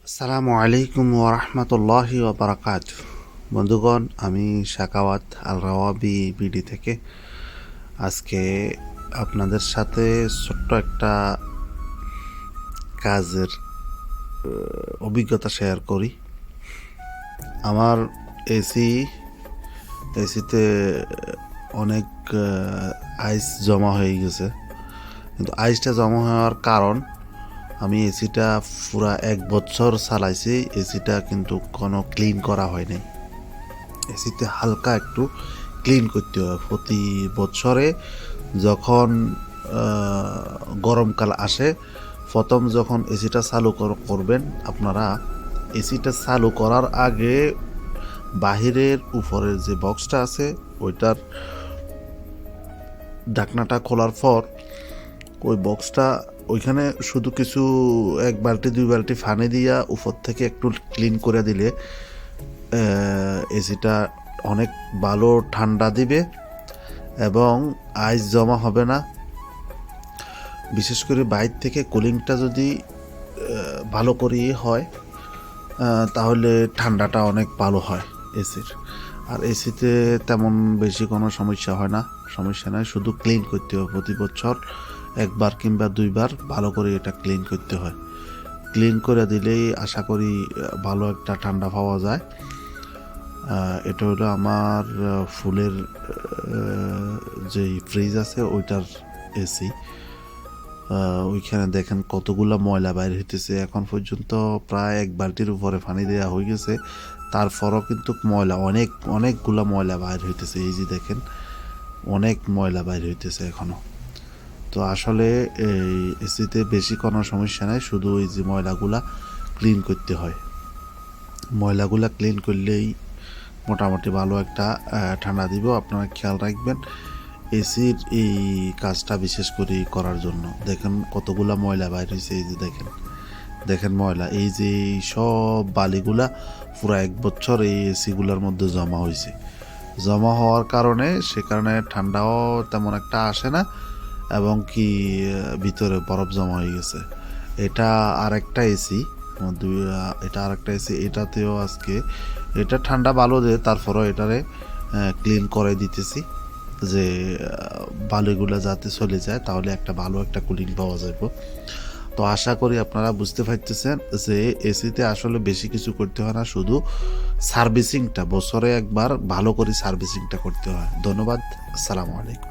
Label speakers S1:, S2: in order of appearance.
S1: আসসালামু আলাইকুম ওরহমতুল্লাহি ওবরাকাত। বন্ধুগণ, আমি শাকাওয়াত আল রাওয়াবি বিডি থেকে আজকে আপনাদের সাথে ছোট্ট একটা কাজের অভিজ্ঞতা শেয়ার করি। আমার এসিতে অনেক আইস জমা হয়ে গেছে, কিন্তু আইসটা জমা হওয়ার কারণ আমি এসিটা পুরা 1 বছর চালাইছি, এসিটা কিন্তু কোনো ক্লিন করা হয়নি। এসিতে হালকা একটু ক্লিন করতে হয় প্রতি বছরে। যখন গরমকাল আসে, প্রথম যখন এসিটা চালু করবেন আপনারা, এসিটা চালু করার আগে বাহিরের উপরের যে বক্সটা আছে ওইটার ঢাকনাটা খোলার পর ওই বক্সটা ওইখানে শুধু কিছু 1 বালতি 2 বালতি পানি দিয়া উপর থেকে একটু ক্লিন করে দিলে এসিটা অনেক ভালো ঠান্ডা দিবে এবং আইস জমা হবে না। বিশেষ করে বাইরে থেকে কুলিংটা যদি ভালো করে হয় তাহলে ঠান্ডাটা অনেক ভালো হয় এসির। আর এসিতে তেমন বেশি কোনো সমস্যা হয় না, সমস্যা নয়, শুধু ক্লিন করতে হবে প্রতি বছর 1 বার কিংবা 2 বার ভালো করে এটা ক্লিন করতে হয়। ক্লিন করে দিলেই আশা করি ভালো একটা ঠান্ডা পাওয়া যায়। এটা হলো আমার ফুলের যেই ফ্রিজ আছে ওইটার এসি। ওইখানে দেখেন কতগুলা ময়লা বাইর হইতেছে। এখন পর্যন্ত প্রায় 1 বালতির উপরে পানি দেওয়া হয়ে গেছে, তারপরও কিন্তু ময়লা অনেকগুলা ময়লা বাইর হইতেছে। এই যে দেখেন অনেক ময়লা বাইর হইতেছে এখনো। তো আসলে এই এসিতে বেশি কোনো সমস্যা নাই, শুধু ওই যে ময়লাগুলা ক্লিন করতে হয়। ময়লাগুলা ক্লিন করলেই মোটামুটি ভালো একটা ঠান্ডা দিব। আপনারা খেয়াল রাখবেন এসির এই কাজটা বিশেষ করে করার জন্য। দেখেন কতগুলা ময়লা বাইর হয়েছে, এই যে দেখেন ময়লা, এই যে সব বালিগুলা পুরো 1 বছর এই এসিগুলোর মধ্যে জমা হয়েছে। জমা হওয়ার কারণে সে কারণে ঠান্ডাও তেমন একটা আসে না এবং কি ভিতরে বরফ জমা হয়ে গেছে। এটা আরেকটা এসি, এটাতেও আজকে এটা ঠান্ডা ভালো দেয়, তারপরও এটারে ক্লিন করে দিতেছি যে বালিগুলো যাতে চলে যায়, তাহলে একটা ভালো একটা কুলিং পাওয়া যাবে। তো আশা করি আপনারা বুঝতে পারতেছেন যে এসিতে আসলে বেশি কিছু করতে হয় না, শুধু সার্ভিসিংটা বছরে 1 বার ভালো করে সার্ভিসিংটা করতে হয়। ধন্যবাদ। আসসালামু আলাইকুম।